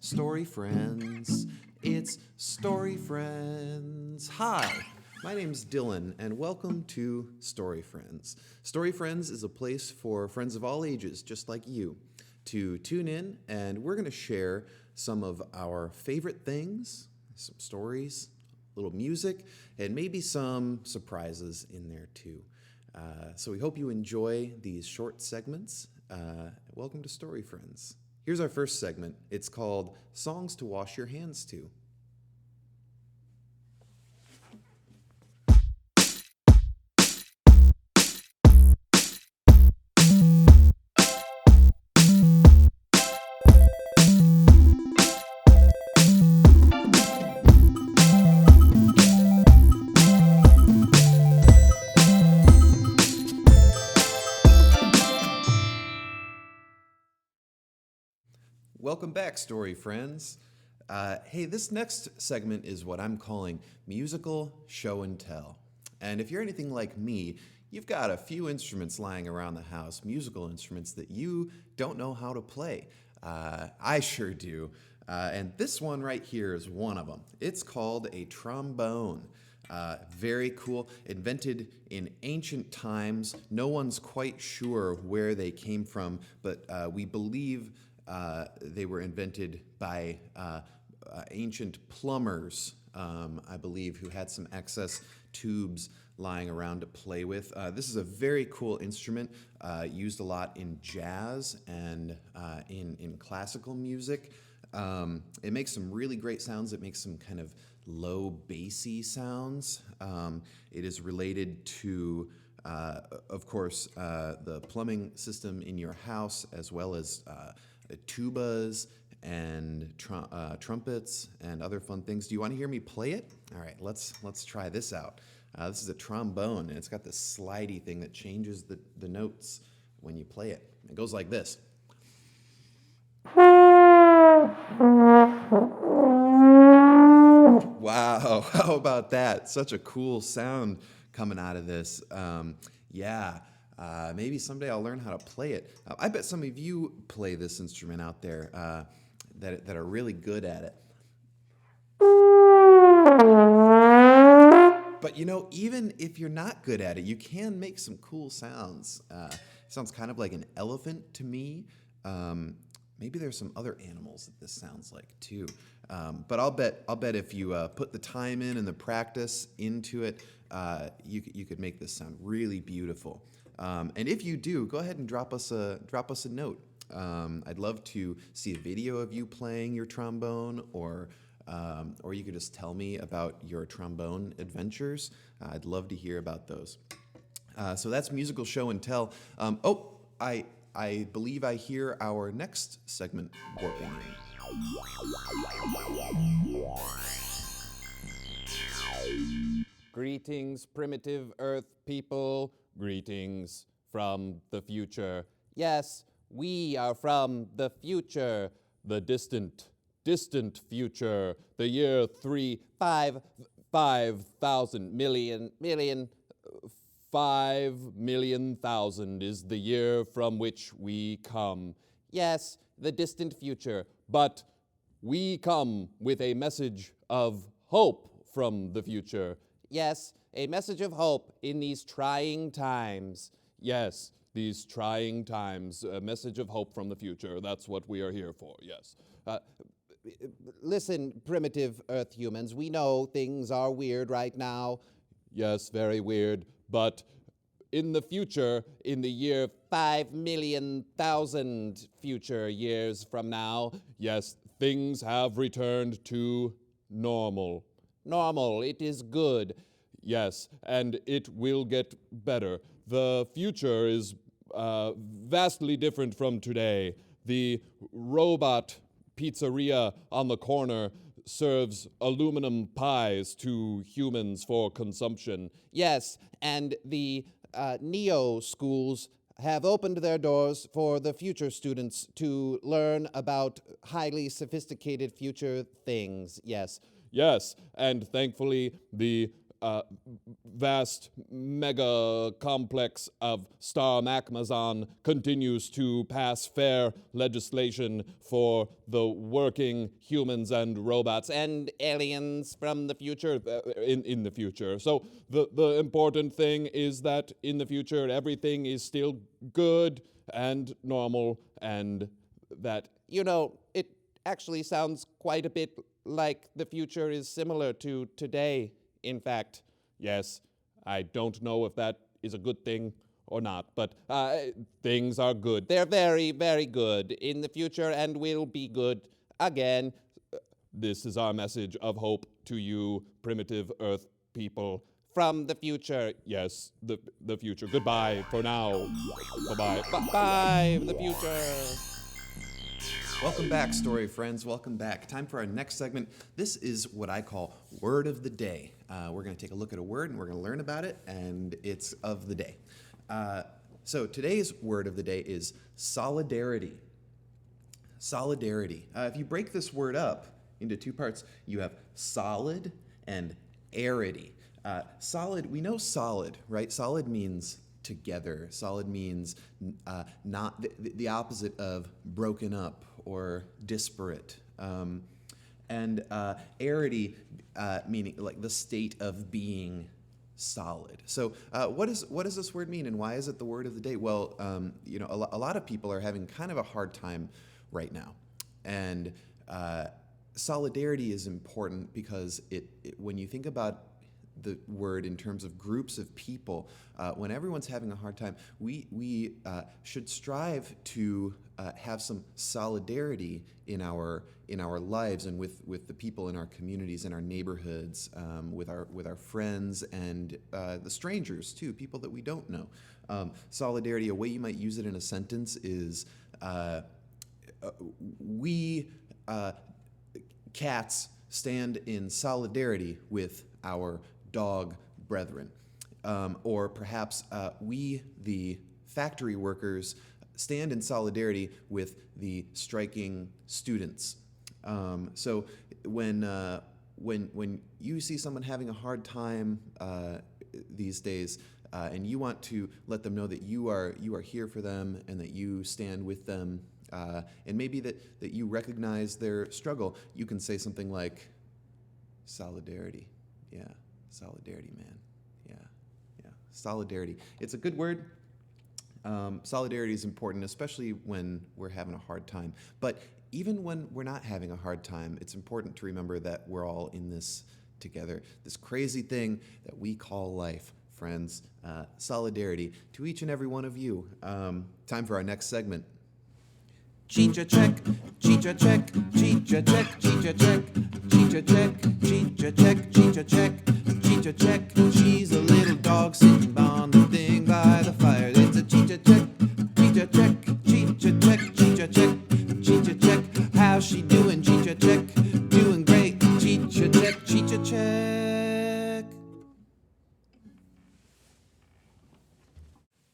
Storyfriends, Story Friends. It's Story Friends. Hi, my name's Dylan, and welcome to Story Friends. Story Friends is a place for friends of all ages, just like you, to tune in, and we're going to share some of our favorite things, some stories, a little music, and maybe some surprises in there too. So we hope you enjoy these short segments. Welcome to Story Friends. Here's our first segment. It's called Songs to Wash Your Hands To. Welcome back, Story Friends. Hey, this next segment is what I'm calling musical show and tell. And if you're anything like me, you've got a few instruments lying around the house, musical instruments that you don't know how to play. I sure do. And this one right here is one of them. It's called a trombone. Very cool. Invented in ancient times. No one's quite sure where they came from, but we believe they were invented by ancient plumbers, I believe, who had some excess tubes lying around to play with. This is a very cool instrument, used a lot in jazz and in classical music. It makes some really great sounds. It makes some kind of low bassy sounds. It is related to of course, the plumbing system in your house, as well as tubas and trumpets and other fun things. Do you want to hear me play it? All right, let's try this out. This is a trombone, and it's got this slidey thing that changes the notes when you play it. It goes like this. Wow, how about that? Such a cool sound coming out of this. Maybe someday I'll learn how to play it. I bet some of you play this instrument out there that are really good at it. But you know, even if you're not good at it, you can make some cool sounds. Sounds kind of like an elephant to me. Maybe there's some other animals that this sounds like too. But I'll bet if you put the time in and the practice into it, you could make this sound really beautiful. And if you do, go ahead and drop us a note. I'd love to see a video of you playing your trombone, or you could just tell me about your trombone adventures. I'd love to hear about those. So that's musical show and tell. I believe I hear our next segment warping in. Greetings, primitive Earth people. Greetings from the future. Yes, we are from the future, the distant future, the year 5,000 million. 5 million thousand is the year from which we come. Yes, the distant future, but we come with a message of hope from the future. Yes, a message of hope in these trying times. Yes, these trying times, a message of hope from the future. That's what we are here for, yes. Listen, primitive Earth humans, we know things are weird right now. Yes, very weird. But in the future, in the year 5,000,000 future years from now, yes, things have returned to normal. Normal, it is good. Yes, and it will get better. The future is vastly different from today. The robot pizzeria on the corner serves aluminum pies to humans for consumption. Yes, and the Neo schools have opened their doors for the future students to learn about highly sophisticated future things. Yes, Yes, and thankfully the vast mega complex of Star Macmazon continues to pass fair legislation for the working humans and robots and aliens from the future in the future. So the important thing is that in the future everything is still good and normal, and that, it actually sounds quite a bit like the future is similar to today. In fact, yes, I don't know if that is a good thing or not, but things are good. They're very, very good in the future and will be good again. This is our message of hope to you, primitive Earth people. From the future. Yes, the future. Goodbye for now. Bye-bye. Bye, the future. Welcome back, story friends. Welcome back. Time for our next segment. This is what I call Word of the Day. We're going to take a look at a word and we're going to learn about it, and it's of the day. So today's word of the day is solidarity. Solidarity. If you break this word up into two parts, you have solid and arity. Solid, we know solid, right? Solid means together. Solid means not the opposite of broken up or disparate. And arity meaning like the state of being solid. So what does this word mean, and why is it the word of the day? Well, a lot of people are having kind of a hard time right now, and solidarity is important because when you think about the word in terms of groups of people, when everyone's having a hard time, we should strive to have some solidarity in our lives and with the people in our communities, in our neighborhoods, with our friends and the strangers too, people that we don't know. Solidarity, a way you might use it in a sentence is we cats stand in solidarity with our dog brethren. Or perhaps we, the factory workers, stand in solidarity with the striking students. So when you see someone having a hard time these days, and you want to let them know that you are here for them and that you stand with them, and maybe that you recognize their struggle, you can say something like, solidarity. Yeah, solidarity, man. Yeah, solidarity. It's a good word. Solidarity is important, especially when we're having a hard time. But even when we're not having a hard time, it's important to remember that we're all in this together. This crazy thing that we call life, friends. Solidarity to each and every one of you. Time for our next segment. Cheat-a check, cheat-a check, cheat-a check, cheat-a check, cheat-a check, cheat-a check, cheat-a check, cheat-a check. She's a little dog sitting on the thing by the fire. It's a cheat-a check, cheat-a check, cheat-a check, cheat-a check, cheat-a check. How's she doing? Cheat-a check, doing great. Cheat-a check, cheat-a check.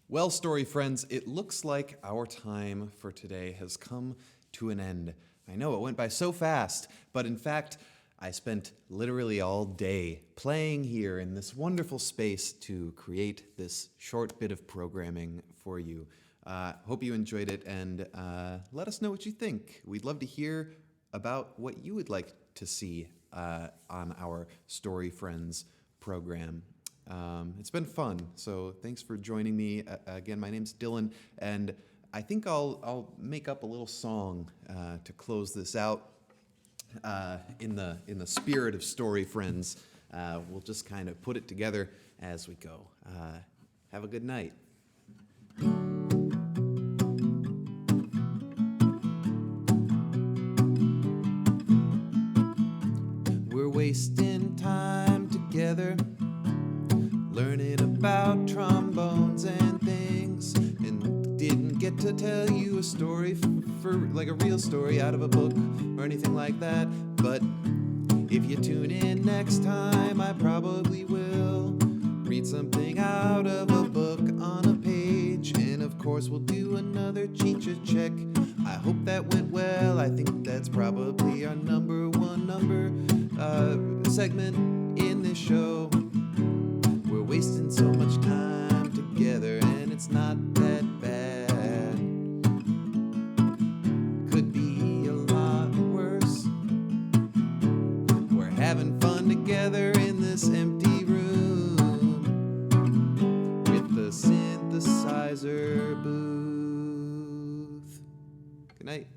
Well, story friends, it looks like our time for today has come to an end. I know it went by so fast, but in fact, I spent literally all day playing here in this wonderful space to create this short bit of programming for you. Hope you enjoyed it, and let us know what you think. We'd love to hear about what you would like to see on our Story Friends program. It's been fun, so thanks for joining me. Again, my name's Dylan, and I think I'll make up a little song to close this out. In the spirit of Story Friends, we'll just kind of put it together as we go. Have a good night. We're wasting time together, learning about trombones and things, and didn't get to tell you a story for like a real story out of a book or anything like that. But if you tune in next time, I probably will read something out of a book on a page, and of course we'll do another cheat-a check. I hope that went well. I think that's probably our number one segment in this show. We're wasting so much time together, and it's not that bad. Could be a lot worse. We're having fun together in this empty room with the synthesizer booth. Good night.